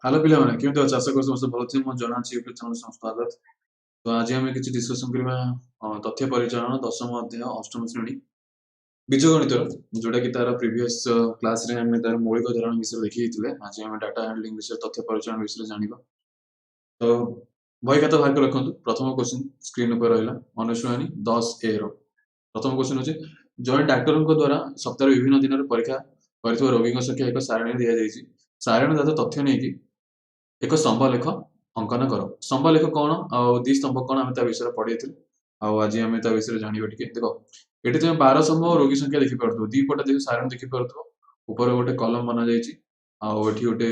Hello पिलाମାନେ କେମିତି ଅଛ ଆଶା କରୁଛି ସମସ୍ତେ ଭଲ ଥିବେ ମୁଁ ଜଣାଉଛି ୟୁଟ୍ୟୁବ ଚ୍ୟାନେଲ ସ୍ୱାଗତ ତ ଆଜି ଆମେ କିଛି ଡିସ୍କସନ କରିବା ତଥ୍ୟ ପରିଚାଳନା ଦଶମ ଅଧ୍ୟାୟ ଅଷ୍ଟମ ଶ୍ରେଣୀ ବୀଜଗଣିତର ଯୋଉଟା କି ତାର ପ୍ରିଭିୟସ୍ କ୍ଲାସରେ ଆମେ ତାର ମୌଳିକ ଧାରଣା ବିଷୟରେ ଦେଖିଥିଲେ ଆଜି ଆମେ ଡାଟା ହ୍ୟାଣ୍ଡଲିଂ ବିଷୟରେ ତଥ୍ୟ ପରିଚାଳନା ବିଷୟରେ ଜାଣିବା ତ ବହି ଖାତା ବାହାର କରି ରଖନ୍ତୁ ପ୍ରଥମ କ୍ୱେଶ୍ଚନ ସ୍କ୍ରିନ୍ ଉପରେ ରହିଲା ଅନୁଶୀଳନୀ 10A ର ପ୍ରଥମ କ୍ୱେଶ୍ଚନ ହେଉଛି ଜଣେ ଡାକ୍ତରଙ୍କ ଦ୍ୱାରା ସପ୍ତାହର ବିଭିନ୍ନ ଦିନରେ ପରୀକ୍ଷା କରିଥିବା ରୋଗୀଙ୍କ ସଂଖ୍ୟା ଏକ ସାରଣୀରେ ଦିଆଯାଇଛି ସାରଣୀଗତ ତଥ୍ୟ ନେଇକି ଏକ ସ୍ତମ୍ଭଲେଖ ଅଙ୍କନ କର ସ୍ତମ୍ଭଲେଖ କ'ଣ ଆଉ ଦି ସ୍ତମ୍ଭ କ'ଣ ଆମେ ତା ବିଷୟରେ ପଢିଥିଲୁ ଆଉ ଆଜି ଆମେ ତା ବିଷୟରେ ଜାଣିବା ଟିକେ ଦେଖ ଏଠି ତମେ 1200 ରୋଗୀ ସଂଖ୍ୟା ଦେଖିପାରୁଥିବ ଦି ପଟେ ଦେଖି ସାରଣୀ ଦେଖିପାରୁଥିବ ଉପରେ ଗୋଟେ କଲମ ବନାଯାଇଛି ଆଉ ଏଠି ଗୋଟେ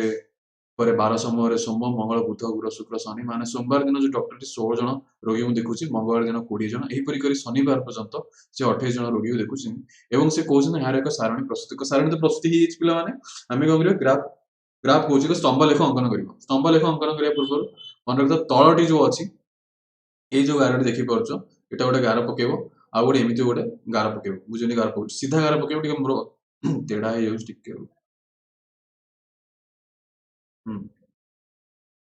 ପରେ 1200 ରେ ସୋମ ମଙ୍ଗଳ ବୁଧ ଗୁରୁ ଶୁକ୍ର ଶନି ମାନେ ସୋମବାର ଦିନ ଯୋଉ ଡକ୍ଟରଟି 16 ଜଣ ରୋଗୀଙ୍କୁ ଦେଖୁଛି ମଙ୍ଗଳବାର ଦିନ 20 ଜଣ ଏହିପରି କରି ଶନିବାର ପର୍ଯ୍ୟନ୍ତ ସେ 28 ଜଣ ରୋଗୀଙ୍କୁ ଦେଖୁଛନ୍ତି ଏବଂ ସେ କହୁଛନ୍ତି ଏହାର ଏକ ସାରଣୀ ପ୍ରସ୍ତୁତ ସାରଣୀ ତ ପ୍ରସ୍ତୁତି ହେଇଯାଇଛି ପିଲାମାନେ ଆମେ କ'ଣ କରିବା ଗ୍ରାଫ କହୁଛି ସ୍ତମ୍ଭଲେଖ ଅଙ୍କନ କରିବ ସ୍ତମ୍ଭଲେଖ ଅଙ୍କନ କରିବା ପୂର୍ବରୁ ମନେ ରଖିଥ ତଳଟି ଯୋଉ ଅଛି ଏଇ ଯୋଉ ଗାରଟି ଦେଖିପାରୁଛ ଏଟା ଗୋଟେ ଗାର ପକେଇବ ଆଉ ଗୋଟେ ଏମିତି ଗୋଟେ ଗାର ପକେଇବ ବୁଝୁନି ଗାର ପକେଇବ ସିଧା ଗାର ପକେଇବ ଟିକେ ମୋର ତେଢା ହେଇଯାଉଛି ଟିକେ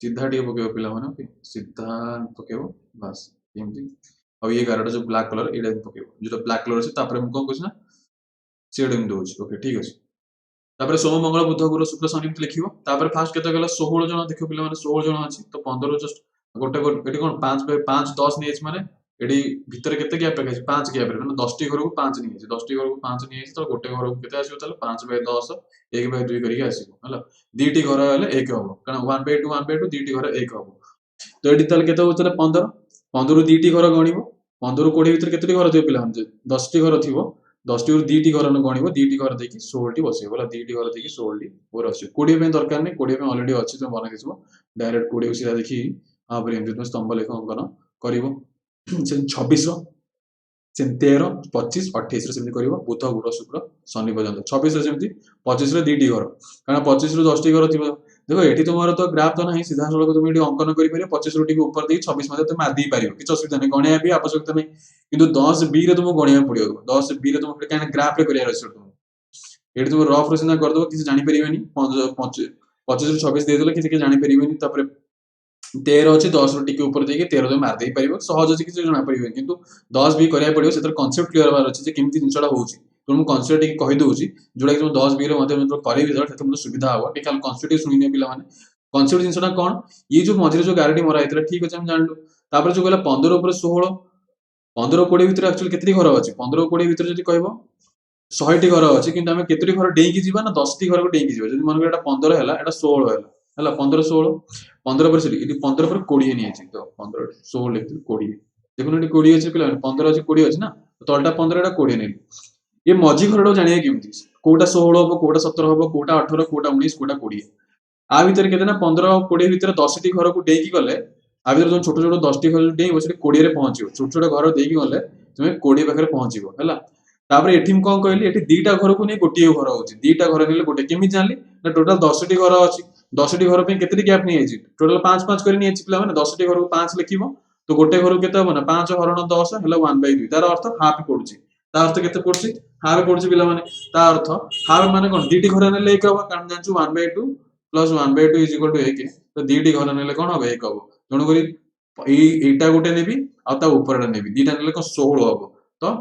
ସିଧା ଟିକେ ପକେଇବ ପିଲାମାନେ ଓକେ ସିଧା ପକେଇବ ବାସ୍ ଏମିତି ଆଉ ये ଗାରଟା ଯୋଉ ବ୍ଲାକ୍ କଲର ଏଇଟା ପକେଇବ ଯୋଉଟା ବ୍ଲାକ୍ କଲର ଅଛି ତାପରେ ମୁଁ କ'ଣ କହୁଛି ନା ସେଟା ଏମିତି ଦଉଛି ଓକେ ଠିକ ଅଛି ତାପରେ सोम मंगल बुध गुरु शुक्र शनि लिखिବ ତାପରେ ଫାଷ୍ଟ କେତେ ଗଲା 16 ଜଣ ଦେଖିବ ପିଲାମାନେ 16 ଜଣ ଅଛି ତ 15 ଜଷ୍ଟ ଗୋଟେ ଏଠି କ'ଣ 5 10 ନେଇଛି ମାନେ ଏଠି ଭିତରେ କେତେ ଗ୍ୟାପ ରଖାଯାଇଛି 5 ଗ୍ୟାପ ରେ ମାନେ 10 ଟି ଘରକୁ 5 ନେଇଛି 10 ଟି ଘରକୁ 5 ନେଇଛି ତ ଗୋଟେ ଘରକୁ କେତେ ଆସିବ ତାହେଲେ 5/10 1/2 କରିକି ଆସିବ ହେଲା ଦିଟି ଘର ହେଲେ 1 ହବ କାରଣ 1/2 ଦିଟି ଘର 1 ହବ ତ ଏଠି ତାହେଲେ କେତେ ହଉଛି ତାହେଲେ 15 15 ରୁ ଦିଟି ଘର ଗଣିବ 15 ରୁ 20 ଭିତରେ କେତେଟି ଘର ଥିବ ପିଲାମାନେ 10 ଟି ଘର ଥିବ 10 ଟି ଦିଟି ଘର ଗଣିବ ଦିଟି ଘର ଦେଇକି 16 ଟି ବସିବ ବୋଲା ଦିଟି ଘର ଦେଇକି 16 ଟି ଘର ଆସିବ 20 ପାଇଁ ଦରକାର ନାହିଁ 20 ପାଇଁ ଅଲରେडी ଅଛି ତମେ ବନେଇ ଦେଇଥିବ डायरेक्ट 20 ସିଧା ଦେଖି ତାପରେ ଏମିତି ତମେ ସ୍ତମ୍ଭ ଲେଖ ଅଙ୍କନ କରିବ ସେ 26 से 13 25 28 सेमती कर बुध गुरु शुक्र शनि पर्यटन 26 सेमती 25 दीटी घर कारण 25 रु 10 टी घर थी देखो ये तुम तो ग्राफ तो ना सीधा सड़क तुम ये अंकन कर 25 टी ऊपर दी 26 तुम मारदे पार कि असुविधा नहीं गणिया भी आवश्यकता नहीं कि 10B तुमको गणिया पड़ो 10B तुम क्या ग्राफ कर तुम ये तुम रफ रे सीना करदे किसी जापर 25 रु 26 देदेले किसी जापर 13 अच्छे 10 रू टी ऊपर देखिए 13 तुम मारदे पार सहज अच्छे किसी जना पारे कि 10B करा पड़ो से कनसेप्ट क्लीयर होवार अच्छे केमी जिनसा हो तुम कनसेप्ट टी कहीदे जोटा कि तुम 10B कर सुविधा हम कि कनसेप्ट शुणी पे कनसेप्ट जिनसा कौन ये जो मझे जो गारटी मरा होता ठीक अच्छे जानलु जो गला 15 16 15 20 भितर एक्चुअली केते घर अच्छे 15 20 भितर जब कह 100 टी घर अच्छे कि आम केतोटी घर डेईकी जी ना 10 टी घर को डेईकी जी मन कर 15 है 16 है 15 16 15 पर 15 पर 20 नहीं अच्छे तो 15 16 लिखते 20 देखो ये 20 अच्छे पे 15 अच्छे 20 अच्छे ना तलटा 15 एटा 20 नहीं ये मझी घर जानिए केमती कोटा 16 हम कोटा 17 हम कोटा 18 कोटा 19 कोटा 20 आ भितर के 15 20 भितर 10 टी घर को डेईकी गले आ भितर जो छोट छोट 10 टी घर डेईब से 20 पहुंचो छोट छोट घर देकी गले तुम 20 पाखे पहुंचो है तापर एठी हम कौन कहली एठी दीटा घर को नहीं गोटे घर होची दीटा घर नेले गोटे केमी जानली ना टोटल 10 टी घर अछि 10 टी घर पे केते गैप नहीं आछि टोटल 5 5 कर नहीं आछि पिला माने 10 टी घर को 5 लिखिबो तो गोटे घर को केते हो ना 5 हरण 10 हेला 1/2 तार अर्थ हाफ पडुची ता अर्थ केते पडुची हाफ पडुची पिला माने ता अर्थ हाफ माने कोन दीटी घर नेले 1 हो कारण जानछु 1/2 प्लस 1/2 इज इक्वल टू 1 तो दीटी घर नेले कोन हो 1 हो तणु करी एटा गोटे नेबी आ ता ऊपरटा नेबी दीटा नेले को 16 हो तो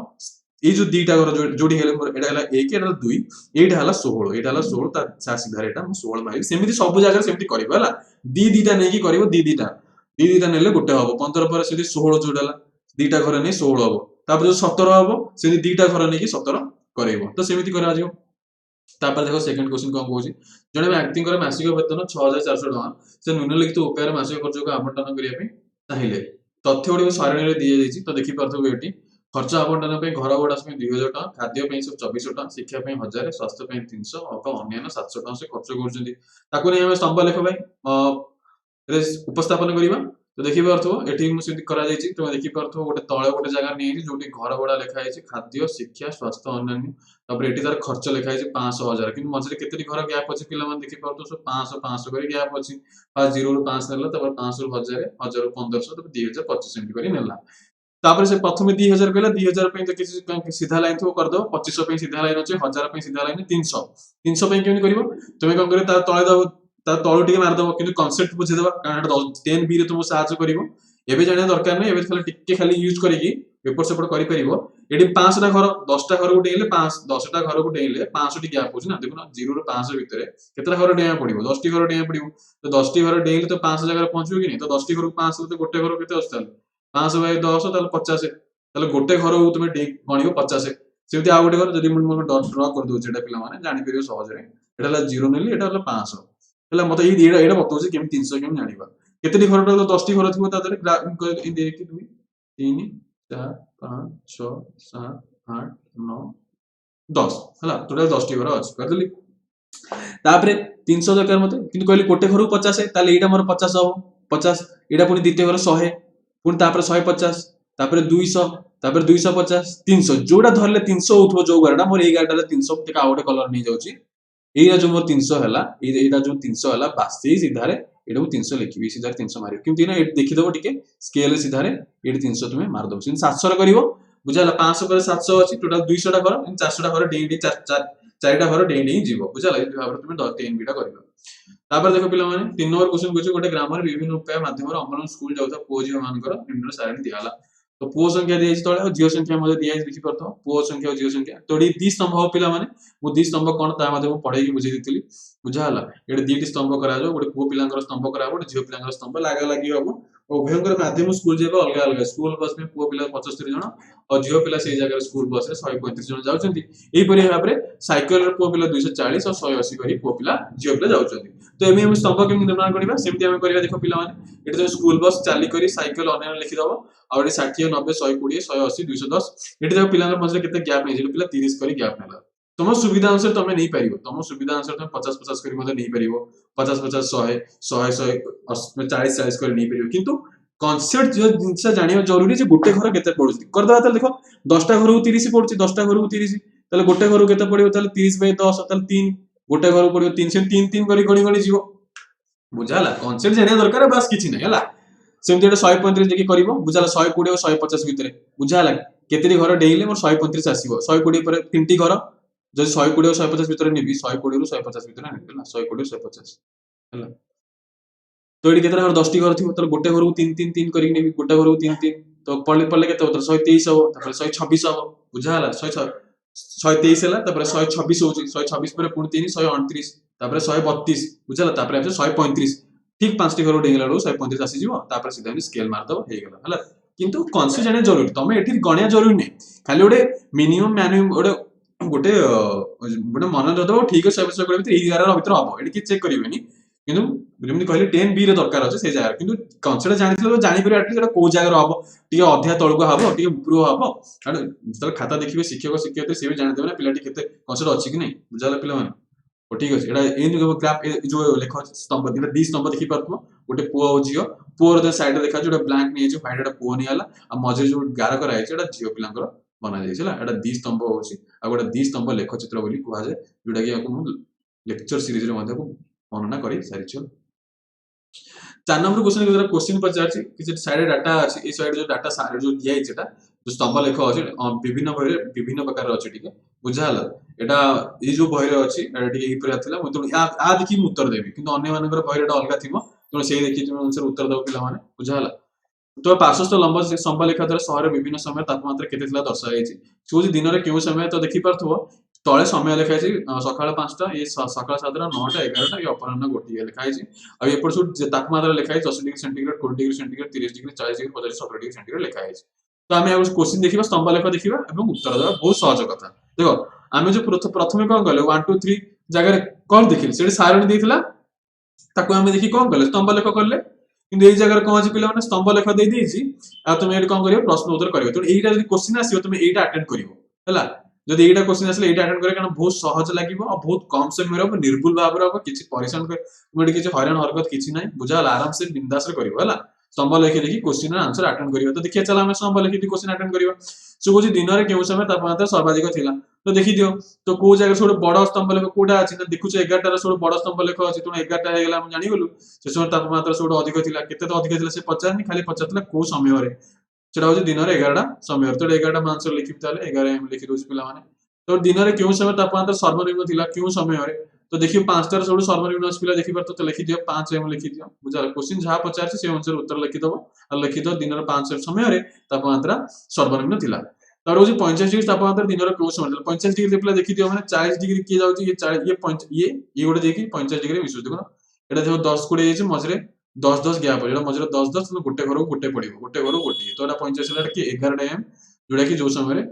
ये जो दीटा घर जोड़ी हेले एटा हला 1 एटा 2 एटा हला 16 एटा हला 16 ता सा सीधा एटा 16 मारि सेमिति सब जगह सेमिति करबो हला दीटा नेकी करबो दीटा नेले गोटे हबो 15 पर सेति 16 जोड़ाला दीटा घर नै 16 हबो तापर जो 17 हबो सेति दीटा घर नेकी 17 करैबो तो सेमिति करा जिवो तापर देखो सेकंड क्वेश्चन कोन कहूची जने व्यक्ति कर मासिक वेतन 6400 टका से निम्नलिखित उपाय मासिक खर्च को आवंटन करिया पे चाहिले तथ्य गुडी सारणी रे दिए जाईची तो देखि परथबो एटी खर्च आवंटन पे घर भड़ा 2000 टका खाद्य पे सब 2400 टका शिक्षा पे 1000 स्वास्थ्य पे 300 और अन्य 700 टका से खर्च करछन्ती ताको नै हम स्तंभ लेख भाई उपस्थापन करिबा तो देखि परथबो एठी मु सिद्धि करा जाईची तो देखि परथबो गोटे तळे गोटे जगह नै जोटी घर भड़ा लिखा जाईची खाद्य शिक्षा स्वास्थ्य अन्य तापर एठी तार खर्च लिखा जाईची 500 1000 किंतु मझरे केतेटी घर गैप अछि पिला मन देखि परथबो सब 500 500 करी गैप अछि फास्ट 0 ରୁ 5 नेला तापर 500 ରୁ 1000 1000 ରୁ 1500 तापर 2025 एमटी करी नेला तापर से प्रथम 2000 कहला 2000 पे तो किसी सीधा लाइन थो कर दो 2500 पे सीधा लाइन अछि 1000 पे सीधा लाइन 300 300 पे केमि करिवो तुमे कोन करे ता तळे दबो तलू टिके मारदब कि कनसेप्ट बुझेदबा कारण 10 बी रे तुमको साहाଯ୍य करिवो एबे जानिया दरकार नै एबे खाली टिके खाली यूज करिकी पेपर सेपर करि परिवो एडी 5 टा घर 10 टा घर को डेइले 5 10 टा घर को डेइले 500 टी गैप होछ ना देखो ना 0 रो 500 भितरे केतरा घर डेया पड़िवो 10 टी घर डेया पड़िवो तो 10 टी घर डेइले तो 500 जगह पहुंचबो कि नहीं तो 10 टी घर को 500 तो गोटे घर केते आछताल 500 बाय 10 ताले 50 ताले गोटे घर को तुमे गणिबो 50 सेमति आ गोटे घर जदि मन ड्रा कर दउ जेटा पिला माने जानि परियो सहज रे एटा ला 0 नेली एटा ला 500 हला मते एटा एटा बतौछि केम 300 केम जानिबा केतेटी घर तो 10 टी घर थिबो ता देरे 1 2 3 4 5 6 7 8 9 10 हला टोटल 10 टी घर अछि करदली तापरे 300 दरकार मते किंतु कहली गोटे घर 50 ताले एटा मोर 50 हबो 50 एटा पुनी द्वितीय घर 100 पुनी तापरे 150 तापरे 200 तापरे 250 300 जोडा धरले 300 होथबो जो घरडा मोर 11 टा 300 टिका आउटे कलर नै जाउची एइरा जो मोर 300 हला एइरा जो 300 हला बास सेही सीधारे एडा 300 लिखिबी सीधारे 300 मारियो किंतु ना देखि दबो टिके स्केल रे सीधारे एडी 300 तुमे मार दबो सिन 700 रे करिवो बुझाला 500 पर 700 अछि टोटल 200 टा घर 400 टा घर डेई 4 टा घर डेई जीवो बुझाला ए भाबरे तुमे 10 बीटा करिवो तापर देखो पिला माने 3 नंबर क्वेश्चन कोछि गोटे ग्रामर विभिन्न उपाय माध्यम रे अमन स्कूल जाउता पोजियो मानकर निम्न सारणी दियाला तो पुओ संख्या दिया तले और झियो संख्या मध्ये दिया देखि परतो पुओ संख्या और झियो संख्या तोडी 2 स्तंभ हो पिला माने मु 2 स्तंभ कोन ता मध्ये मु पढाई की बुझी दितली बुझा हला एडे 2 टी स्तंभ करा जो गोटे पुओ पिलांकर स्तंभ करा गोटे झियो पिलांकर स्तंभ लागा लागि हबो उभयंकर माध्यम स्कूल जेबो अलगा अलगा स्कूल बस में पुओ पिला 75 जण और झियो पिला सेही जगह स्कूल बस रे 135 जण जाउचंती एई परि भाबरे साइकिल रे पुओ पिला 240 और 180 करी पुओ पिला झियो पिला जाउचंती तो एमे हम स्तंभ केम निर्माण करिबा सेमति हम करिबा देखो पिला माने एटे जो स्कूल बस चाली करी साइकिल अन्य लिखि दबो और 60 90 120 180 210 एटे जो पिलांगर मझे केते गैप नै जे पिला 30 करी गैप नेला तुम सुविधा अनुसार तुम नहीं पारिबो तुम सुविधा अनुसार तुम 50 50 करी मते नहीं पारिबो 50 50 100 100 100 40 40 करी नहीं पारिबो किंतु कॉन्सेप्ट जो जिनसा जानियो जरूरी जे गुटे घर केते पडुची कर दवा तले देखो 10 टा घर को 30 पडुची 10 टा घर को 30 तले गुटे घर को केते पडिबो तले 30 बाय 10 तले 3 गुटे घर को पडिबो 3 से 3 3 करी गणी गणी जीवो बुझाला कॉन्सेप्ट जानिया दरकार बस किछि नै हला सेमति 135 देखि करबो बुझाला 120 और 150 भितरे बुझाला केतेरी घर डेइले मोर 135 आसीबो 120 पर तीनटी घर जदि 120 और 150 भितरे नेबी 120 रु 150 भितरे नेबी 120 150 हला तो एडी केतरा घर 10 टी घर थिबो त गोटे घर को 3 3 3 करी नेबी गोटे घर को 3 3 तो पड़ले पड़ले केते होत 123 हो तापर 126 हो बुझाला 123 हला तापर 126 होची 126 पर पुनी 3 129 तापर 132 बुझाला तापर 135 ठीक 5 टी घर डेंगला रो 135 आसी जीवो तापर सीधा स्केल मार दबो हे गेला हला किंतु कॉन्सेप्ट जाने जरूरी तमे एठी गणिया जरूरी नै खाली ओडे मिनिमम मैनुअल ओडे गोटे गोटे मन ददो ठीक 100 कर भितर 11 भितर हबो एठी कि चेक करिवेनी किंतु जेमति कहले 10 बी रे दरकार अछि से जाय किंतु कॉन्सेप्ट जानिथिलो तो जानि परिया एटली को जागर हबो टिके अध्याय तळको हबो टिके उपरो हबो अरे जल खाता देखिबे शिक्षक शिक्षयित्री से भी जानि देबे ना पिलाटी केते कॉन्सेप्ट अछि कि नै बुझाला पिला माने ओ ठीक अछि एडा ए जो ग्राफ जो लेख स्तंभ दिना 20 स्तंभ देखि परतबो गोटे पुओ जियो पुओर द साइड रे देखा जोटा ब्लैंक नै जे फाइड एटा पुओ नै आला आ मजे जो गार करा है एटा जियो पिलांकर बना जाय छला एटा 20 स्तंभ होछि आ गोटे 20 स्तंभ लेख चित्र बोली कुहा जाय जोटा कि आपन लेक्चर सीरीज रे मध्ये वर्णना करि सारि छ 4 नंबर क्वेश्चन पचार छी कि साइड डाटा अछि ए साइड जो डाटा साइड जो दिया जेटा जो स्तंभ लेख अछि विभिन्न बहिरे विभिन्न प्रकार अछि ठीक है बुझाला एटा ए जो बहिरे अछि एटा ठीक ए पर आथिला म आ देखि म उत्तर देबी किंतु अन्य मानकर बहिरे अलगा थिबो तो से देखि तुम अनुसार उत्तर दबो पिला माने बुझाला तो पार्श्वस्थ लंब स्तंभ लेखा द्वारा शहर विभिन्न समय तापमात्रा केते थिला दर्शाइ अछि सो जे दिन रे केउ समय तो देखि परथबो तळे समय लेखा अछि सकाळ 5टा ए सकाळ 7टा 9टा 11टा ए अपराह्न गोटी लेखा अछि आ एपर सु तापमात्रा लेखा अछि 10 degree centigrade 20 degree centigrade 30 degree 40 degree 50 70 degree centigrade लेखा अछि तो आमे अब क्वेश्चन देखिबा स्तंभ लेख देखिबा एवं उत्तर देबा बहुत सहज कथा देखो आमे जो प्रथमे कोन गले 1 2 3 जगह कोन देखिल सेडी सारणी देथिला ताको आमे देखि कोन गले स्तंभ लेख करले किंतु एई जगह कोन अछि पिला माने स्तंभ लेख देई देछि आ तुम एडी कोन करियो प्रश्न उत्तर करियो तो एईटा जदि क्वेश्चन आसीयो तुम एईटा अटेंड करियो हला जदि एईटा क्वेश्चन आसले एईटा अटेंड करे कारण बहुत सहज लागिवो और बहुत कम समय रे निर्भुल भाव रे किछि परिश्रम कर तुम किछि हरान हरकत किछि नै बुझाल आराम से बिंदास रे करियो हला स्तंभ लेखि देखि क्वेश्चन रे आंसर अटेंड करियो तो देखिया चला हम स्तंभ लेखि देखि क्वेश्चन अटेंड करियो सो कोछि दिन रे केउ समय तापमात्रा सर्वाधिक थिला तो देखि दियो तो को जगह सोड बड़ स्तंभ लेख कोडा अछि ना देखुछ 11 टा सोड बड़ स्तंभ लेख अछि तो 11 टा हे गेला हम जानि गेलु से समय तापमात्रा सोड अधिक थिला केते तो अधिक थिला से 50 नि खाली 50 थिला को समय रे सेटा होछि दिन रे 11 टा समय तो 11 टा आंसर लिखि ताले 11 हम लिखि दोछ पिला माने तो दिन रे केउ समय तापमात्रा सर्वनिम्न थिला केउ समय रे तो देखियो 5टार सब सर्वनिम्न पिला देखि पार तो लिखि दियो 5 एम लिखि दियो बुझा क्वेश्चन जहाँ पचार से अनुसार उत्तर लिखि दबो आ लिखि दो दिन 5 समय रे तापमात्रा सर्वनिम्न थिला तार होची 45 डिग्री तापमात्रा दिन को समय 45 डिग्री पिला देखि दियो माने 40 डिग्री किए जाउची ये 40 ये गोटे देखि 50 डिग्री मिसु देखो एटा देखो 10 कोड़े जे मझरे 10 10 गैप हो जेटा मझरे 10 10 तो गोटे घर को गोटे पड़िबो गोटे घर को गोटे तो एटा 50 एटा कि 11 एम जोटा कि जो समय रे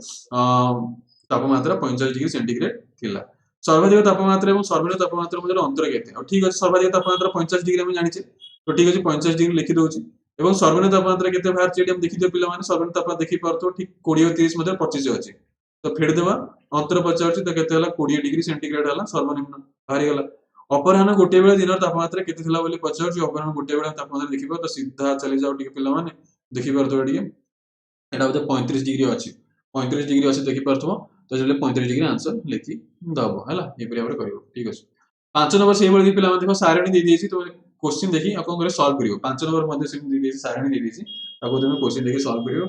तापमात्रा 45 डिग्री सेंटीग्रेड थिला सर्वाधिक तापमात्रा और सर्वनिम्न तापमात्रा मध्य अंतर केते ठीक अछि सर्वाधिक तापमात्रा 50 डिग्री हम जानिछे तो ठीक अछि 50 डिग्री लिखि दोछि एवं सर्वनिम्न तापमात्रा केते बाहर चेडी हम देखि दियो पिला माने सर्वनिम्न तापमात्रा देखि परतो ठीक 20 और 30 मध्य 25 अछि तो फेड देबा अंतर पचारछि तो केते हला 20 डिग्री सेंटीग्रेड हला सर्वनिम्न बाहरी गला अपराह्न गोटे बेला दिन तापमात्रा केते थिला बोली पचारछि अपराह्न गोटे बेला तापमात्रा देखि पर तो सीधा चली जाओ ठीक पिला माने देखि परतो एडी एटा बोले 35 डिग्री अछि 35 डिग्री अछि देखि परतो तो जले 35 डिग्री आंसर लिखि दबो हला ए परिया करिवो ठीक अछि 5 नंबर से बळी पिला देखो सारणी दे देछि तो क्वेश्चन देखि आपन करे सॉल्व करिवो 5 नंबर मध्ये से दे देछि सारणी दे देछि ताको तुम क्वेश्चन देखि सॉल्व करिवो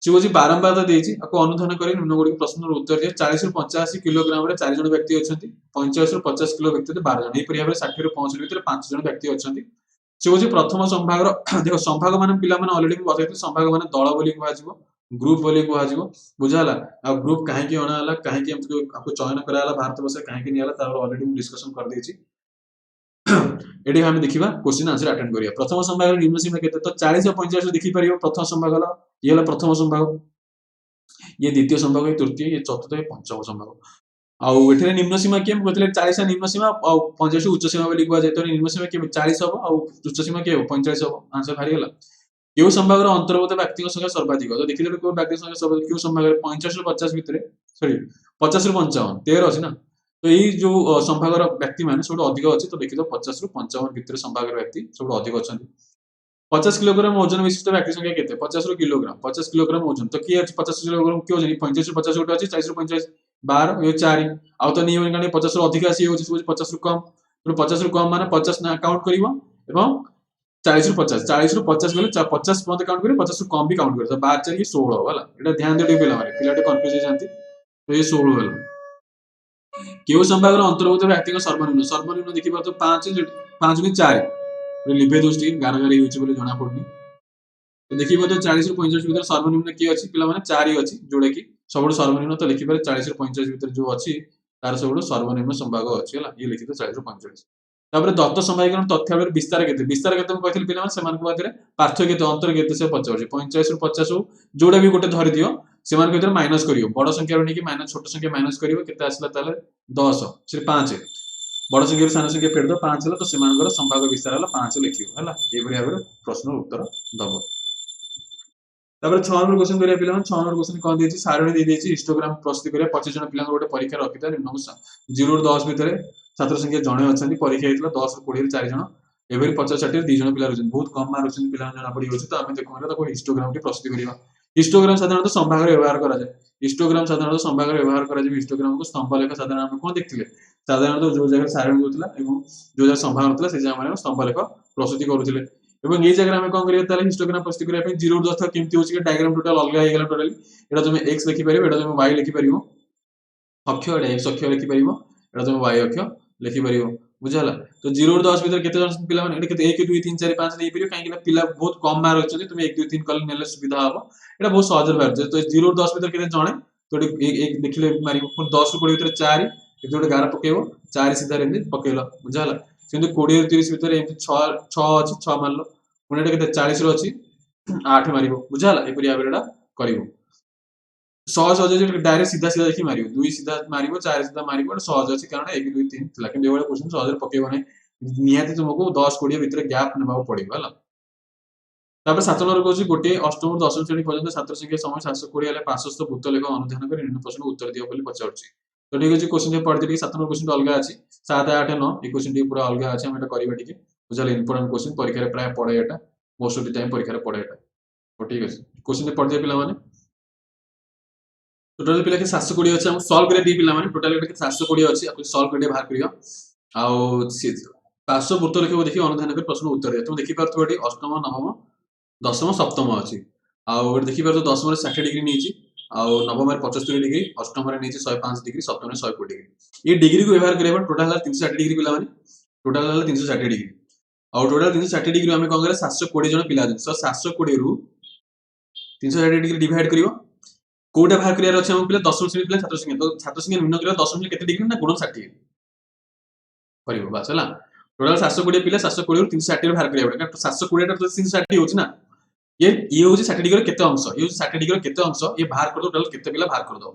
से होची बारंबार देछि आपको अनुधान करी निम्न गुडी प्रश्नर उत्तर दिए 40 रु 85 किलोग्राम रे 4 जण व्यक्ति अछंती 50 रु 50 किलो व्यक्ति 12 जण ए परिया 60 रु 65 भीतर 5 जण व्यक्ति अछंती से होची प्रथम संभाग रो देखो संभाग माने पिला माने ऑलरेडी बताइते संभाग माने दल बोली कुहाजिवो ग्रुप बोली कुहाजिवो बुझाला आ ग्रुप काहे की अना हला काहे की हमको आपको चयन करा हला भारत वर्ष काहे की नियाला तार ऑलरेडी डिस्कशन कर देछि एडी हम देखिबा क्वेश्चन आंसर अटेंड करिया प्रथम संभाग निम्न सीमा केते तो 40 और 50 देखि परियो प्रथम संभाग हला ये हला प्रथम संभाग ये द्वितीय संभाग ये तृतीय ये चतुर्थ ये पंचम संभाग आउ एठरे निम्न सीमा के हम कहतले 40 निम्न सीमा और 50 उच्च सीमा बोली कुआ जाय तो निम्न सीमा के 40 हो और उच्च सीमा के 45 हो आंसर भारी गला केउ संभाग रो अंतर्गत व्यक्ति संख्या सर्वाधिक तो देखिले को व्यक्ति संख्या सर्वाधिक केउ संभाग रे 50 रु 50 भितरे सॉरी 50 रु 55 13 अछि ना तो ये जो संभाग रो व्यक्ति माने सब अधिक अछि तो देखि दो 50 रु 55 भितरे संभाग रो व्यक्ति सब अधिक अछंती 50 किलोग्राम ओजन विशिष्ट व्यक्ति संख्या केते 50 रु किलोग्राम 50 किलोग्राम ओजन तो किए 50 किलोग्राम क्यों जनी 45 रु 50 गोटे अछि 40 रु 45 12 ये 4 आउ तो नियम काने 50 रु अधिक आसी होछि 50 रु कम तो 50 रु कम माने 50 ना काउंट करिवो एवं 40 रु 50 गले 50 पॉइंट काउंट करी 50 रु कम भी काउंट करी तो 12 4 की 16 होला एटा ध्यान दे पिला माने पिलाटे कंफ्यूज हो जानती तो ये 16 होला केउ संभाग रो अंतर्गत व्यक्ति सर्वनिम्न देखि तो 5 5 नि 4 लिभे दोस्ती गारगारी होछि बोले जणा पड़नी तो देखि तो 40 रु 45 भीतर सर्वनिम्न की अछि पिला माने 4 ही अछि जोडे की सबड सर्वनिम्न तो लिखि पारे 40 रु 45 भीतर जो अछि तार सबड सर्वनिम्न संभाग अछि हला ये लिखि तो 40 रु 45 तापर दत्त समीकरण तथ्यावली विस्तार केते हम कहथिल पिला माने समान को बादरे पार्थक्य केते अंतर केते से 50 45 रु 50 जोडा भी गोटे धरि दियो समान को माइनस करियो बड़ संख्या रो नेकी माइनस छोट संख्या माइनस करियो केते आसला ताले 10 से 5 बड़ संख्या सान संख्या फेर दो 5 हला तो समान संभाग विस्तार हला 5 लिखियो हला ए बरिया भाबरे प्रश्न उत्तर दबो तापर 6 नंबर क्वेश्चन करिया पिला 6 नंबर क्वेश्चन कोन देछि सारणी दे देछि हिस्टोग्राम प्रस्तुत करिया 25 जन पिला गोटे परीक्षा रखिता निम्न 0 रु 10 भितरे छात्र संख्या जणे अछंती परीक्षा हेतला 10 रु 20 4 जण एबेरी 50 60 2 जण पिला रहछन बहुत कम मार्क अछन पिला जणा पड़ी होछि तो आमे देखो माने ताको हिस्टोग्राम टी प्रस्तुत करिया हिस्टोग्राम साधारणतः संभाग रे व्यवहार करा जाय हिस्टोग्राम साधारणतः संभाग रे व्यवहार करा जाय हिस्टोग्राम को स्तंभ लेख साधारण हम कोन देखथिले साधारणतः जो जगह सारणी होतला एवं जो जगह संभाग होतला से जगह माने स्तंभ लेख प्रस्तुत करूथिले एवं ये जगह हम कोन करिया ताले हिस्टोग्राम प्रस्तुत करिया पे 0 10 केमती होछि के डायग्राम टोटल अलग हे गेला टोटली एटा तुम x लिखि परिबो एटा तुम y लिखि परिबो अक्ष एटा x अक्ष लिखि परिबो एटा तुम y अक्ष लिखि परिबो बुझाला तो 0 रु 10 भीतर केते जन पिला माने एटा केते 1 2 3 4 5 नै परियो काहे कि पिला बहुत कम मार्क अछि तुम 1 2 3 कल नेले सुविधा हबो एटा बहुत सहज बार तो 0 रु 10 भीतर केते जणे तो एक देखिले मारिबो पुन 10 रु 20 भीतर 4 एते गोटे गार पकेबो 4 सीधा रेंदे पकेलो बुझाला सेंते 20 रु 30 भीतर एते 6 6 अछि 6 मारलो पुन एटा केते 40 रु अछि 8 मारिबो बुझाला ए परिया बेरडा करिवो सहज सहज डायरेक्ट सीधा सीधा देखि मारियो 2 सीधा मारियो 4 सीधा मारियो सहज अछि कारण 1 2 3 थिला कि एवळे क्वेश्चन सहज पकेबो नै निहाती तुमको 10 20 भीतर गैप नेबाको पड़िबो हला तापर 7 नंबर कहछि गोटे अष्टम रु 10 श्रेणी पर्यंत छात्र संख्या समय 720 हेले 500 भूत लेख अनुधान करी निम्न प्रश्न उत्तर दियो बोली पचाउछि तो ठीक अछि क्वेश्चन पढि देली 7 नंबर क्वेश्चन अलगा अछि 7 8 9 ए क्वेश्चन टी पूरा अलगा अछि हम एटा करिबा ठीक बुझाले इंपोर्टेंट क्वेश्चन परीक्षा रे प्राय पड़े एटा मोस्ट ऑफ द टाइम परीक्षा रे पड़े एटा तो ठीक अछि क्वेश्चन पढि दे पिला माने टोटल पिला के 720 अछि हम सॉल्व करे दी पिला माने टोटल के 720 अछि आपको सॉल्व करे बाहर करियो आउ 500 वृत्त लेख देखि अनुधान कर प्रश्न उत्तर दे तुम देखि पारतो एटी अष्टम नवम दशम सप्तम अछि आउ देखि पारतो दशम रे 60 डिग्री नीची आउ नवम 75 डिग्री, अष्टम नहीं 105 डिग्री, सप्तम 120 डिग्री। ये डिग्री को व्यवहार करिया टोटल 360 डिग्री पिला माने टोटल 360 डिग्री आउ टोटल 360 डिग्री आम कौन 720 जन पिला 720 रु 360 डिग्री डिवाइड करियो कोटा बाहर करियार अछि हम पिला दशम श्रेणी पिला छात्र संख्या, तो छात्र संख्या निर्णय करियो दशम श्रेणी केते डिग्री ना गुणन 60 करियो बस हला। टोटल 720 पिला 720 रु 360 रे बाहर करिया पड़े, 720 टा 360 होछि ना, ये होछि 60 डिग्री केते अंश, ये होछि 60 डिग्री केते अंश, ये बाहर कर दो टोटल केते पिला बाहर कर दो।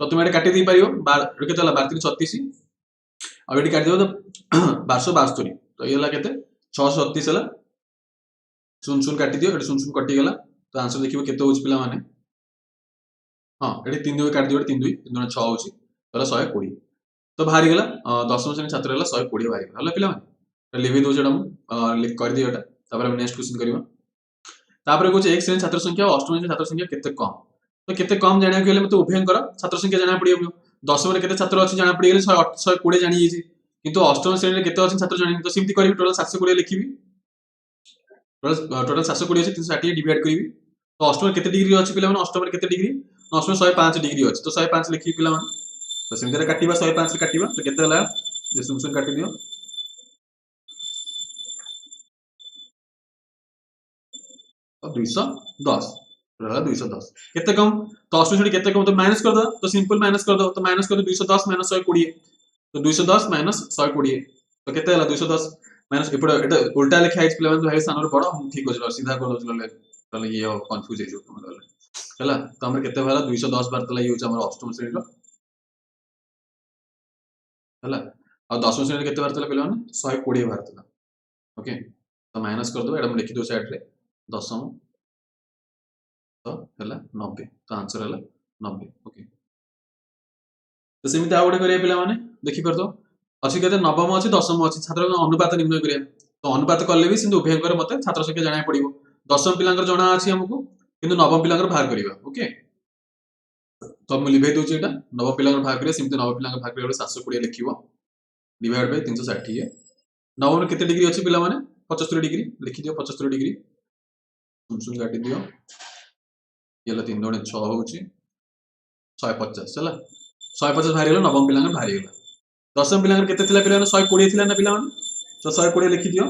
तो तुम एटा काटी दे पारियो 12 केते हला 12 36 आ एटी काटी दो तो 1272, तो ये हला केते 636 हला, शून शून काटी दियो, एटी शून शून कटि गेला, तो आंसर देखिबो केते होछि पिला माने। हां एटी 3 2 काटी दियो, 3 2 3 2 6 होछि, तो 120 तो बाहरी गेला दशम श्रेणी छात्र हला 120 बाहरी गेला पिला माने। लिखि दो जेडा लिख कर दियो एटा, तापर हम नेक्स्ट क्वेश्चन करियो। तापर कहूँ एक श्रेणी छात्र संख्या और अष्टम श्रेणी छात्र संख्या केते कम, तो केते कम जानिया गेले मते उभयंकर छात्र संख्या जाना पड़ियो। दशम रे केते छात्र अछि जाना पड़ि गेले 120 जानि जेछि, किंतु अष्टम श्रेणी रे केते अछि छात्र जानि, तो सिम्ति करिवि टोटल 720 लिखिबि, टोटल 720 अछि 360 डिवाइड करिवि। तो अष्टम रे केते डिग्री अछि पिला माने, अष्टम रे केते डिग्री, अष्टम 105 डिग्री अछि, तो 105 लिखि पिला माने। तो सिम्ति रे काटिबा 105 रे काटिबा, तो केते हला जे सुन सुन काटि दियो, तो 210 रहा 210 केते कम, तो अष्टम श्रेणी केते कम, तो माइनस कर दो, तो सिंपल माइनस कर दो, तो माइनस कर दो 210 माइनस 120, तो 210 माइनस 120, तो केते हला 210 माइनस एपड एटा उल्टा लिखा है पिला भाई सानर बड़ ठीक अछि, सीधा कर दो ले तले ये कंफ्यूज हे जो हला। तो हमर केते हला 210 बार तला यूज हमर अष्टम श्रेणी रो हला, और दशम श्रेणी केते बार तला पिला माने 120 बार तला। ओके, तो माइनस कर दो, एटा हम लिखि दो साइड रे दशम, तो हला 90, तो आंसर हला 90। ओके, तो सेमिति आ गोटे करिया पिला माने देखि परतो अछि केते नवम अछि दशम अछि, छात्र अनुपात निर्णय करिया, तो अनुपात करले भी सिंधु उभयंकर मते छात्र संख्या जाना पड़िबो। दशम पिलांकर जणा अछि हमकु, किंतु नवम पिलांकर भाग करिवा। ओके, तो हम लिखै दोछि एटा नवम पिलांकर भाग करिया, सिंधु नवम पिलांकर भाग करिया 720 लिखिबो डिवाइड बाय 360। नवम रे केते डिग्री अछि पिला माने 75 डिग्री लिखि दियो, 75 डिग्री सुन सुन काटि दियो, येला 3 2 6 होछि 150 हला, 150 बाहरी गेला, नवम पिलांकर बाहरी गेला। दशम पिलांकर केते थिला पिला 120 थिला ना पिला माने, तो 120 लिखि दियो।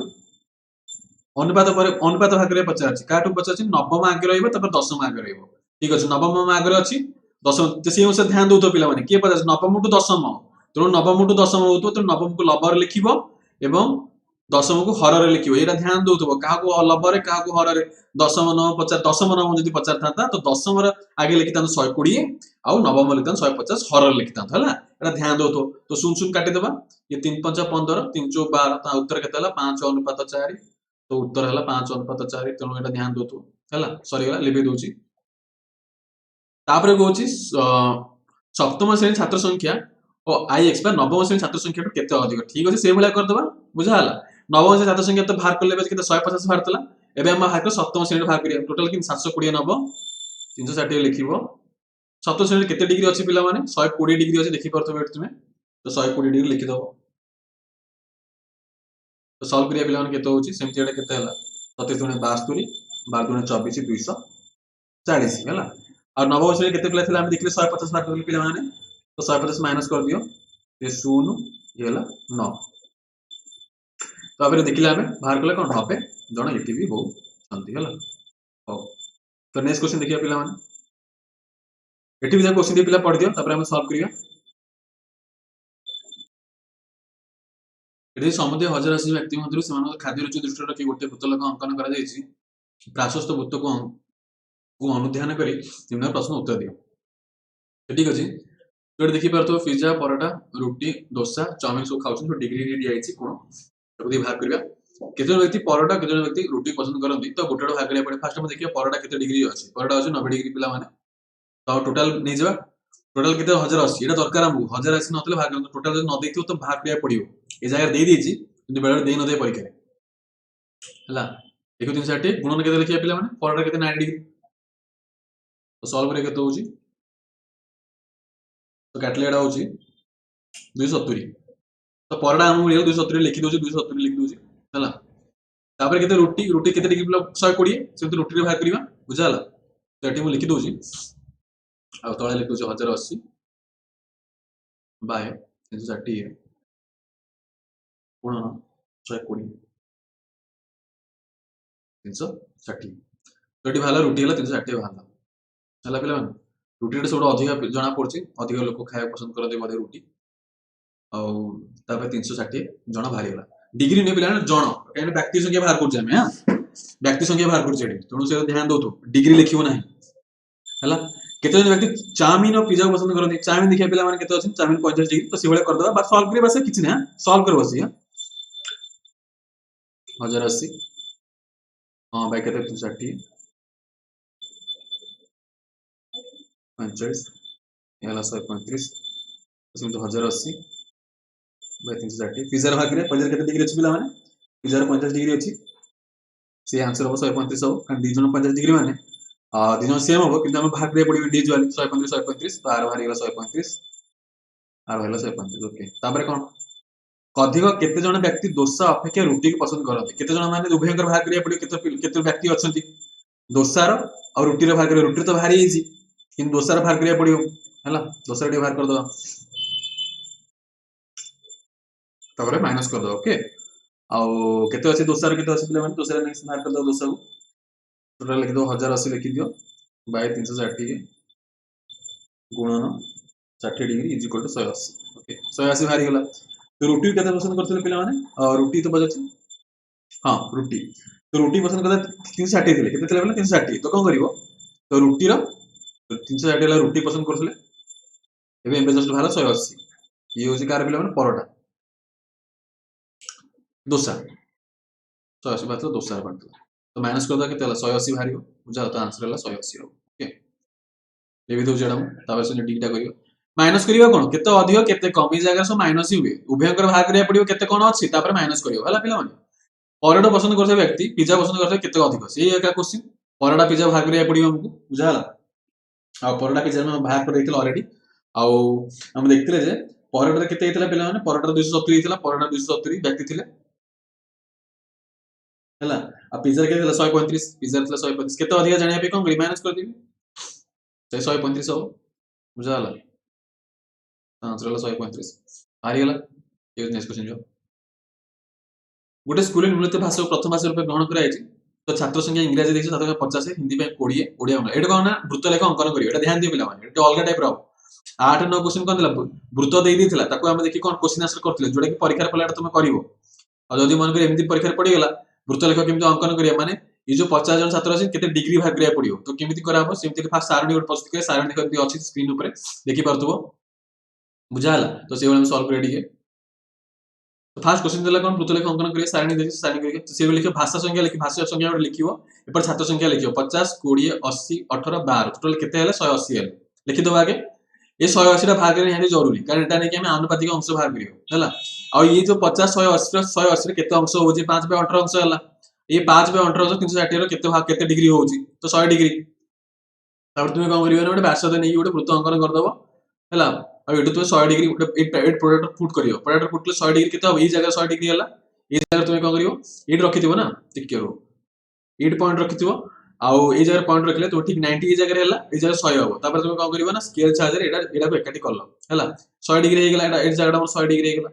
अनुपात पर अनुपात भाग करे पचारछि, काटू पचारछि नवम आगे रहइबो तपर दशम आगे रहइबो, ठीक अछि नवम आगे अछि दशम, तो से अनुसार ध्यान दउतो पिला माने के पचारछि नवम टू दशम, तो नवम टू दशम होतो, तो नवम को लबर लिखिबो एवं दशम को हर रे लिखिबो, एटा ध्यान दउतो काहा को लबर रे काहा को हर रे। दशम नवम पचार, दशम नवम जदि पचार थाता, तो दशम रे आगे लिखितान 120 आ नवम लिखितान 150 हर रे लिखितान हला, एटा ध्यान दउतो। तो सुन सुन काटि देबा, ये 3 5 15 3 4 12, ता उत्तर केते हला 5 अनुपात 4, तो उत्तर हला 5 अनुपात 4, तेणु एटा ध्यान दउतो हला, सरी गला लिखि दोछि। तापर कहूछि सप्तम श्रेणी छात्र संख्या और आई एक्स बा नवम श्रेणी छात्र संख्या केते अधिक, ठीक अछि से भला कर देबा बुझा हला। नवम श्रेणी छात्र संख्या तो बाहर करले बेस केते 150 बाहर तला, एबे हम बाहर कर सप्तम श्रेणी बाहर करिया, टोटल कि 720 नब 360 लिखिबो। सप्तम श्रेणी केते डिग्री अछि पिला माने 120 डिग्री अछि, देखि परतो बेट तुमे, तो 120 डिग्री लिखि दबो। तो सॉल्व करिया पिला माने केते होछि सेमति एटा केते हला 37 गुणे 72 12 गुणे 24 240 हला। और नवम श्रेणी केते पिला थिला हम देखले 150 बाहर करले पिला माने, तो 150 माइनस कर दियो, ये 0 ये हला 9, तो आबे देखिला हमें बाहर कले कोन 90 जण एटी भी हो छंती हला। हो, तो नेक्स्ट क्वेश्चन देखिया पिला माने, एटी भी जा क्वेश्चन दे पिला पढ़ दियो, तापर हम सॉल्व करिया। एटी समुद्र हजार राशि व्यक्ति मध्यरु समान खाद्य रुचि दृष्टि रखि गोटे पुतलक अंकन करा जायछि, प्राशस्त वृत्त को अनुध्यान करी निम्न प्रश्न उत्तर दियो। ठीक अछि, तो देखि परतो पिज्जा परोटा रोटी डोसा चाउमिन सब खाउछन, तो डिग्री दिया जायछि कोन जल्दी भाग करिया। केते व्यक्ति परोटा केते व्यक्ति रोटी पसंद करନ୍ତି, तो गोटे भाग करिया पड़े। फास्ट हम देखिया परोटा केते डिग्री अछि, परोटा अछि 90 डिग्री पिला माने, तो टोटल नै जबा टोटल केते 1080 एटा दरकार हमहु 1080 नतले भाग करन, टोटल जदि न देथियो तो भाग करिया पड़ियो। ए जगह दे देछि किंतु बेले दे न दे परीक्षा रे हला। देखो 360 गुणन केते लिखिया पिला माने, परोटा केते 90 डिग्री, तो सॉल्व करे केते होछि, तो काटले एडा होछि 270, तो परोटा हम 270 लिखि दोछि, 270 लिखि दोछि हला। तापर केते रोटी रोटी केते डिग्री पिला 120, से रोटी रे भाग करिवा बुझा हला, तो एटी हम लिखि दोछि ଆଉ ତଳେ ଲେଖୁଛି 1080 ବାय 360 ଗୁଣନ 120 360 तो ये बाहर रुटी है 360 बाहर है पे रुटी सब अधिक जना पड़ी अधिक लोक खाया पसंद करते बोधे रुटी आउे 360 जन बाहरी गला डिग्री नहीं पे जन कहीं व्यक्ति संख्या बाहर कर व्यक्ति संख्या बाहर कर तेणु से ध्यान दो डिग्री लिखो ना है केते जन व्यक्ति चाउमिन और पिज्जा पसंद करते चाउमिन देखिए पिला माने केते अछि चाउमिन 50 डिग्री तो से कर दबा बस सॉल्व करी बस किछि ना सॉल्व कर बस 1080 हां भाई केते 360 45 याला 135 इसमें तो 1080 बाय 360 पिज्जा भाग रे 50 केते डिग्री अछि पिला माने पिज्जा 50 डिग्री अछि से आंसर हो 135 हो कारण दी जन 50 डिग्री माने दी जन सेम हो किंतु हम भाग रे पड़ी इंडिविजुअली 135 135 तार बाहर गेला 135 आर होला 135 ओके तापर कोन अधिक केते जन व्यक्ति दोसा अपेक्षा रुटी को पसंद करते केते जन माने उभयंकर भाग करिया पड़ी केते व्यक्ति अछंती दोसार और रुटी रे भाग करे रुटी तो भारी इजी किंतु दोसार भाग करिया पड़ियो हैला दोसार टे भाग कर दो तापर माइनस कर दो ओके आउ केते अछि दोसार केते अछि पिला माने दोसार नेक्स्ट भाग कर दो दोसा को टोटल लिख दो 1080 लिखि दियो बाय 360 गुणन 60 degree is equal to 180 okay 180 भारी गला तो रुटी केते पसंद करथले पिला माने रुटी तो बजछि हां रुटी तो रुटी पसंद करते 360 थिले केते थिले 360 तो कोन करिवो तो रुटी रो 360 ला रुटी पसंद करथले एबे एबे जस्ट भाला 180 ये होछि कार पिला माने परोटा दोसा 180 बात दोसा बात तो माइनस कर दो केते 180 भारियो बुझा तो आंसर हला 180 ओके लेबी दो जेडम तापर से डिगटा करियो माइनस करियो कोन केते अधिक केते कम ई जगह सब माइनस ही हुए उभयंकर भाग करिया पड़ियो केते कोन अछि तापर माइनस करियो हला पिला माने परोटा पसंद करथे व्यक्ति पिज्जा पसंद करथे केते अधिक से एका क्वेश्चन परोटा पिज्जा भाग करिया पड़ियो हमको बुझा हला आ परोटा पिज्जा में भाग कर देथिल ऑलरेडी आ हम देखथिले जे परोटा केते हेतला पिला माने परोटा 270 हेतला परोटा 270 व्यक्ति थिले हला आ पिज्जा केते 135 पिज्जा 135 केते अधिक जानिया पे कोन माइनस कर दिबी 135 हो बुझा हला आंसर हला 135 हारि गला ये नेक्स्ट क्वेश्चन जो गोटे स्कूल नृत्य भाषा प्रथम भाषा रूप ग्रहण कराई तो छात्र संख्या इंग्रजी देखिए छात्र 50 हिंदी पे 20 ओडिया अंग्रेजी एटा कोन वृत्तलेख अंकन करियो एटा ध्यान दियो पिला माने एटा अलग टाइप रो 8 9 क्वेश्चन कोन दिला वृत्त देई दिथिला ताको हम देखि कोन क्वेश्चन आंसर करथिले जोडा कि परीक्षा पलाटा तुम करिवो आ जदी मन करे एमती परीक्षा पड़ी गेला वृत्तलेख केमती अंकन करिया माने ये जो 50 जन छात्र अछि केते डिग्री भाग करिया पड़ियो तो केमिति करा हो सेमती फास्ट सारणी गोट प्रस्तुत करे सारणी देखि अछि स्क्रीन ऊपर देखि परतुबो बुझाला तो से हम सॉल्व करे दिए तो फास्ट क्वेश्चन देला कोन वृत्तलेख अंकन करिया सारणी देखि सारणी करिया तो से लिखियो भाषा संख्या लिखियो एपर छात्र संख्या लिखियो 50 20 80 18 12 टोटल केते हले 180 हले लिखि दो आगे ये 180 टा भाग करे यानी जरूरी कारण एटा नै कि हम आनुपातिक अंश भाग करियो हला आ ये जो 50 180 केते अंश होजी 5 पे 18 अंश हला ये 5 पे 18 अंश 360 रो केते भाग केते डिग्री होजी तो 100 डिग्री तापर तुमे कोन करियो गोटे व्यासार्ध नै गोटे वृत्त अंकन कर दबो हला अब एटु तुमे 100 डिग्री एट प्रोडक्ट पुट करियो प्रोडक्ट पुटले 100 डिग्री केते हो ई जगह 100 डिग्री हला ई जगह तुमे कोन करियो एट रखिथिबो ना टिक करो 8 पॉइंट रखिथिबो आउ ए जगह पॉइंट रखले तो ठीक 90 ए जगह हला ए जगह 100 हो तापर तुमे कोन करियो ना स्केल चार्जर एटा को एकाटी करलो हला 100 डिग्री हे गेला एटा ए जगह 100 डिग्री हे गेला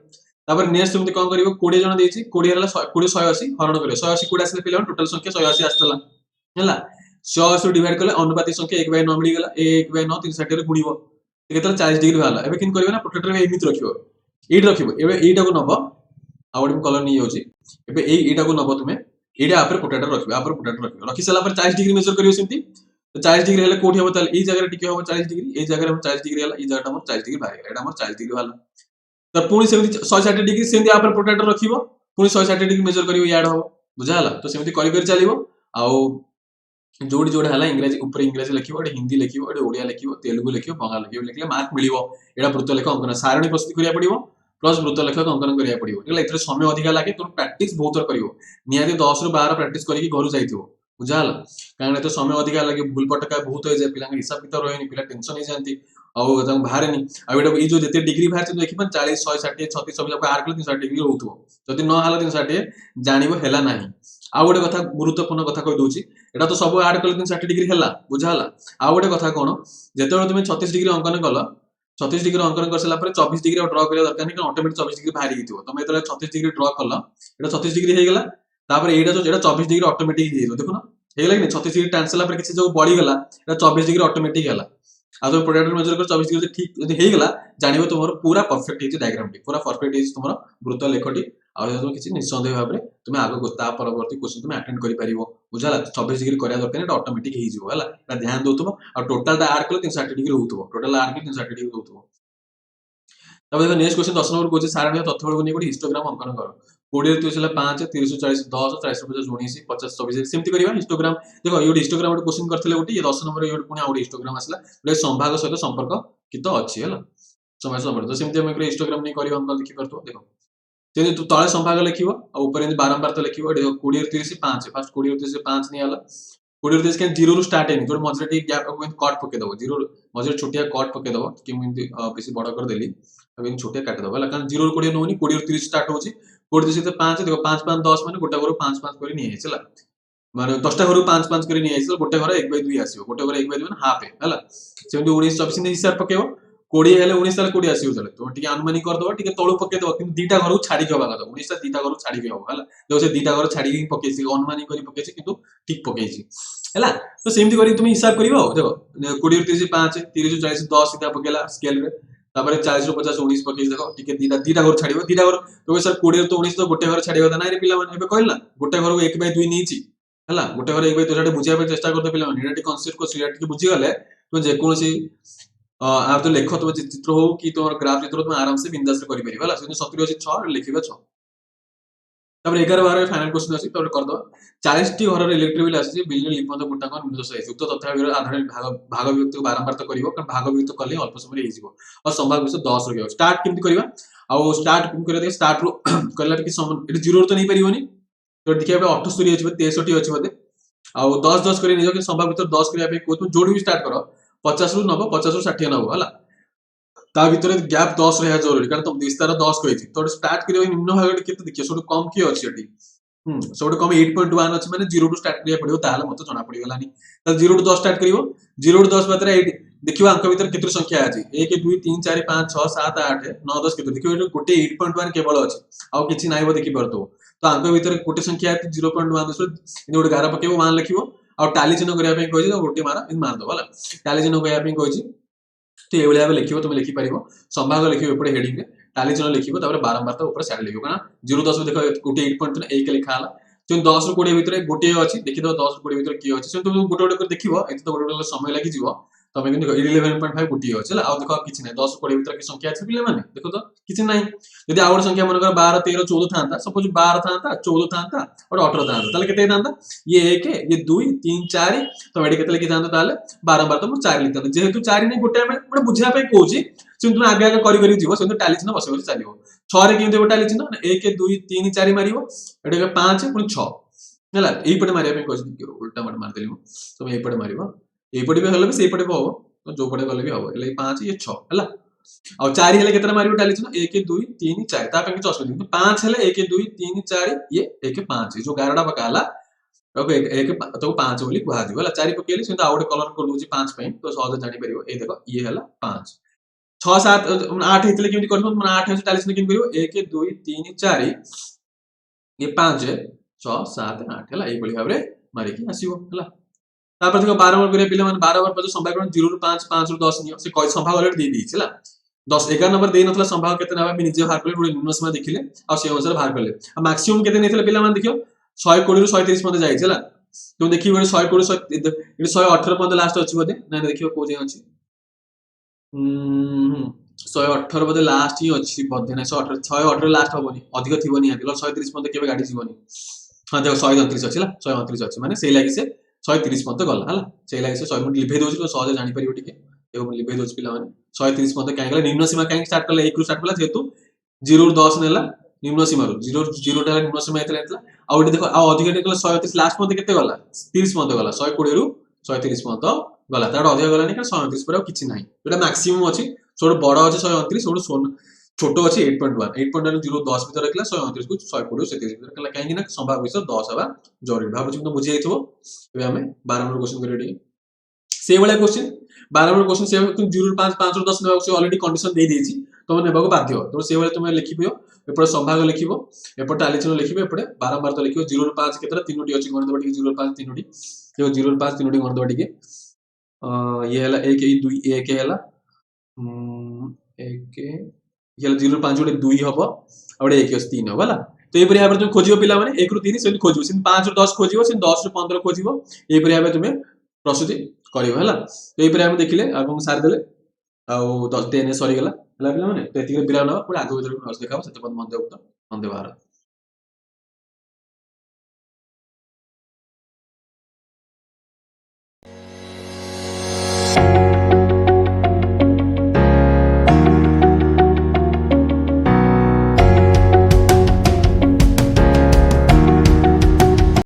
तापर नेक्स्ट तुमते कोन करियो 20 जण देछि 20 हला 20 180 हरण करियो 180 20 आसले पिला टोटल संख्या 180 आस्तला हला 180 डिवाइड करले अनुपातिक संख्या 1/9 मिली गेला 1/9 360 रे गुणिबो केतला 40 डिग्री वाला एबे किन करियो ना प्रोटेक्टर में एमित रखियो एट रखिबो एबे एटा को नबो आउट कलर नहीं होची एबे एटा को नबो तुमे एटा आपर प्रोटेक्टर रखिबो रखि सला पर 40 डिग्री मेजर करियो सेमती तो 40 डिग्री हेले कोठी होबो ताले ई जगह टिके होबो 40 डिग्री ए जगह हम 40 डिग्री हला ई जगह हम 40 डिग्री बाहर एटा हमर 40 डिग्री वाला तो पुनी सेमती 160 डिग्री सेमती आपर प्रोटेक्टर रखिबो पुनी 160 डिग्री मेजर करियो याड होबो बुझा हला तो सेमती करि करि चलिबो आउ जोड़ी जोड़ा हला इंग्रजी ऊपर इंग्रजी लिखिबो एटा हिंदी लिखिबो एटा ओडिया लिखिबो तेलुगु लिखिबो बंगाल लिखिबो लिखले मार्क मिलिबो एटा वृत्तलेख अंकन सारणी प्रस्तुत करिया पड़िबो प्लस वृत्तलेख अंकन करिया पड़िबो एला एथरे समय अधिक लागे तो प्रैक्टिस बहुत करिवो नियाती 10 रु 12 प्रैक्टिस करिकि घर जाइथिबो बुझा हला कारण एतो समय अधिक लागे भूल पटका बहुत हो जाय पिला हिसाब किताब रहनी पिला टेंशन ही जानती आउ तंग बाहर नहीं आ एटा ई जो जते डिग्री बाहर तो देखि 40 160 36 सब जब आर 360 डिग्री होथबो जदि न हला 360 जानिबो हेला नाही आउ गोटे कथा गुरुत्वपूर्ण कथा कहि दउची एटा तो सब ऐड कले 360 डिग्री हैला बुझा हला आउ गोटे कथा कोन जेतेबेले तुमे 36 डिग्री अंकन कल 36 डिग्री अंकन कर सला पर 24 डिग्री ड्रॉ करिया दरकार नहीं ऑटोमेटिक 24 डिग्री बाहरी हिथिबो तुमे एतले 36 डिग्री ड्रॉ कल एटा 36 डिग्री हे गेला तापर एटा जो एटा 24 डिग्री ऑटोमेटिक हे देखो ना हे गेला कि 36 डिग्री ट्रांसला पर किछि जो बढ़ी गेला एटा 24 डिग्री ऑटोमेटिक हैला आ जो प्रोडक्ट मेजर कर 24 डिग्री ठीक जदी हे गेला जानिबो तुमरो पूरा परफेक्ट हे डायग्राम टी पूरा परफेक्ट हे तुमरो वृत्त लेखटी आ तुम किसी निसंदेह भाव में तुम आगे परवर्ती क्वेश्चन तुम अटेंड कर पारिबो बुझाला 26 डिग्री करिया दरकार एटा ऑटोमेटिक हे जिवो हला एटा ध्यान दोतबो आ टोटल टा ऐड कले 360 डिग्री होतबो टोटल ऐड कले 360 डिग्री होतबो तब देखो नेक्स्ट क्वेश्चन 10 नंबर कोचे सारणीय तथ्य बळ कोनी हिस्टोग्राम अंकन कर 20 30 हला 5 30 40 10 40 50 19 50 24 सेमति करबा हिस्टोग्राम देखो यो हिस्टोग्राम ଗୋଟେ क्वेश्चन करथिले गोटे ये 10 नंबर यो पुनी आउट हिस्टोग्राम आसला ले संभाग सहित संपर्क कित अछि हला समय संपर्क तो सेमति हम हिस्टोग्राम नै करबा हम लिखि परतो देखो तेने तू तळे संभाग लिखिबो आ ऊपर एंद बारंबार तो लिखिबो देखो 20 30 5 फर्स्ट 20 30 5 नै आला 20 30 के 0 रु स्टार्ट हेनी जो मझरे टी गैप को कट पके दबो 0 मझरे छोटिया कट पके दबो कि मैं बेसी बड़ कर देली अब इन छोटे काट दबो कारण 0 ରୁ 20 नोनी 20 ରୁ 30 स्टार्ट होची 20 से 5 देखो 5 5 10 माने गोटा घर 5 5 करी नहीं आइछला माने 10 टा घर 5 5 करी नहीं आइछला गोटे घर 1/2 आसीबो गोटे घर 1/2 माने हाफ है हला सेमति 19 24 ने हिसाब पकेबो 20 हेले 19 ताले 20 आसीबो तले तो टिके अनुमानी कर दबो टिके तळु पके दबो किंतु दीटा घर छाडी के होबा कथा 19 ता दीटा घर छाडी के होबो हला देखो से दीटा घर छाडी के पकेसी अनुमानी करी पकेसी किंतु ठीक पकेसी हला तो सेमति करी तुम हिसाब करिवो देखो 20 ରୁ 30 5 30 ରୁ 40 10 सीधा पकेला स्केल रे तापर 40 ରୁ 50 19 पकेसी देखो टिके दीटा दीटा घर छाडीबो दीटा घर तो सर 20 ରୁ 19 तो गोटे घर छाडीबो त नाइ रे पिला माने एबे कहला गोटे घर 1/2 नीची हला गोटे घर 1/2 छाडे बुझिया पे चेष्टा करते पिला माने एटा कॉन्सेप्ट को सिलेक्ट के बुझी गले तो जे कोनसी आप तो लेख तुम चित्र हो कि तुम ग्राफ चित्र तुम आराम से बिंदास करि परिबो हला 70 अछि 6 लिखिबो 6 तापर 11 12 फाइनल क्वेश्चन अछि तो कर दो 40 टी घर रे इलेक्ट्रिक बिल आछि बिल लिपंत गुटा कोन निर्देश है उक्त तथ्य आधार भाग विभक्त बारंबार तो करिवो कारण भाग विभक्त कले अल्प समय रे हिजिवो और संभाग विषय 10 रहियो स्टार्ट केमति करबा आ स्टार्ट केमति करे स्टार्ट रो करला कि सम एटी 0 तो नहीं परिबोनी तो देखिए 78 अछि 63 अछि बदे आ 10 10 करी नियो कि संभाग भीतर 10 करिया पे को तुम जोड़ी भी स्टार्ट करो 50 ରୁ 90 50 ରୁ 60 नबो हला ता भीतर गैप 10 रहा जरूरी कारण तुम विस्तार 10 कहिथि तो स्टार्ट करियो निम्न भाग केते देखियो सोड कम की अछि एटी सोड कम 8.1 अछि माने 0 ରୁ स्टार्ट करिया पडियो ताले मते जणा पडी गलानी त 0 ରୁ 10 स्टार्ट करियो 0 ରୁ 10 मात्रा 8 देखियो अंक भीतर केते संख्या अछि 1 2 3 4 5 6 7 8 9 10 केते देखियो एटा गोटे 8.1 केवल अछि आ किछि नाइबो देखि परतो तो अंक भीतर गोटे संख्या 0.1 सो इन गोटे गारा पकेबो मान लिखिबो आ टाली चिन्ह करिया पे कहि गोटे मारा इन मार दो हला टाली चिन्ह करिया पे कहि तो ये भाव लिखिबो तुम लिखि परिबो संभाग लिखिबो एपटे हेडिंग रे टाली चिन्ह लिखिबो तापर बारंबार तो ऊपर साइड लिखिबो कारण 0 10 देखो गोटे 8.1 लिखा हला जो 10 ରୁ 20 भितर गोटे अछि देखि दो 10 ରୁ 20 भितर की अछि से तुम गोटे गोटे देखिबो एत तो गोटे समय लागि जीवो तमे कि देखो 11.5 गोटी अछि आ देखो किछि नै 10 ରୁ 20 भितर की संख्या अछि पिले माने देखो तो किछि नै यदि आउट संख्या मन कर 12 13 14 थांता सपोज 12 थांता 14 थांता और 18 थांता ताले केते थांता ये 1 ये 2 3 4 तो एडी केते लिखि थांता ताले बारंबार तो 4 लिखता जेहेतु 4 नै गोटे में गोटे बुझिया पे कहूची से तुम आगे आगे करी करी जीवो से टाली चिन्ह बसे बसे चलिवो 6 रे केमते टाली चिन्ह 1 2 3 4 मारिवो एडी 5 पुनी 6 हला एई पटे मारिया पे कहू उल्टा मत मार देली तो एई पटे मारिवो एई पटे भी हले भी सेई पटे होबो तो जो पटे गले भी होबो एले 5 ये 6 हला और 4 हेले केतना मारिवो टाली चिन्ह 1 2 3 4 ता पे कि असुविधा तो 5 हेले 1 2 3 4 ये 1 5 जो 11 पकाला ओके 1 तो 5 बोली कुहा दिबो हला 4 पकेली से आउट कलर कर दूची 5 पे तो सहज जानि परिवो ए देखो ये हला 5 6 7 8 हेतले केमि करबो 8 है टाली चिन्ह केमि करिवो 1 2 3 4 ये 5 6 7 8 हला ए बली भाबरे मारि कि आसीबो हला तापर देखो 12 नंबर करे पिले माने 12 नंबर पर संभाग 0 ରୁ 5 5 ରୁ 10 नियो से कोई संभाग अलरेडी दे दी छला 10 11 नंबर दे नथला संभाग केते नाबा मी निजे बाहर करले पुरो निम्न सीमा देखिले आ से अनुसार बाहर करले आ मैक्सिमम केते नेथले पिला माने देखियो 120 ରୁ 130 पद जाई छला तो देखियो 120 ରୁ 118 पद लास्ट अछि बदे ना देखियो को जे अछि 118 बदे लास्ट ही अछि बदे ना 118 लास्ट होबनी अधिक थिबनी आदिल 130 पद केबे गाडी जीवनी हां देखो 129 अछि ला 129 अछि माने सेई लागि से 130 पद गला हला सेई लागि से 100 मिनिट लिभे दोछि तो सहज जानि परिबो टिके एगो लिभे दोछि पिला माने 130 पद काहे गला निम्न सीमा काहे स्टार्ट करले 1 ରୁ स्टार्ट करला जेतु 0 ରୁ 10 नेला निम्न सीमा रो 0 टा निम्न सीमा एतले एतला आ ओडी देखो आ अधिक टिकला 130 लास्ट पद केते गला 30 पद गला 120 ରୁ 130 पद गला ताड अधिक गला नै 129 पर किछि नाही एटा मैक्सिमम अछि सोड बड़ अछि 129 सोड छोट अच्छी 8.1 8.1 0 10 ভিতরে রাখলে 129 को 120 से 30 ভিতরে রাখলে কাହିଁକି ନା संभाग विषय 10 हवा जरूरी भाबुची तो बुझी जाइथबो एबे हमें 12 नंबर क्वेश्चन करियो टी से वाला क्वेश्चन 12 नंबर क्वेश्चन से तुम 0 ରୁ 5 5 ରୁ 10 नेबा से ऑलरेडी कंडीशन दे देछि तुम नेबा को बाध्य तो से वाला तुम लिखिबियो एपटे संभाग लिखिबो एपटे आलोचना लिखिबो एपटे बारंबार तो लिखिबो 0 ରୁ 5 केतरा तीनोटी अछि गण दबा टी 0 ରୁ 5 तीनोटी देखो 0 ରୁ 5 तीनोटी गण दबा टी ये हला 1 2 1 हला 1 ये 0 ରୁ 5 गोटे 2 हबो और 1 ଅଛି 3 हबो हला तो ए परिया तुम खोजियो पिला माने 1 ରୁ 3 से खोजियो सिन 5 ରୁ 10 खोजियो सिन 10 ରୁ 15 खोजियो ए परिया तुम प्रस्तुति करियो हला तो ए परिया हम देखिले आगु सार देले आ 10 10 सरी गला हला पिला माने तो एतिके विराम नबा पुरा आगु देखा सेते मन देउ तो धन्यवाद।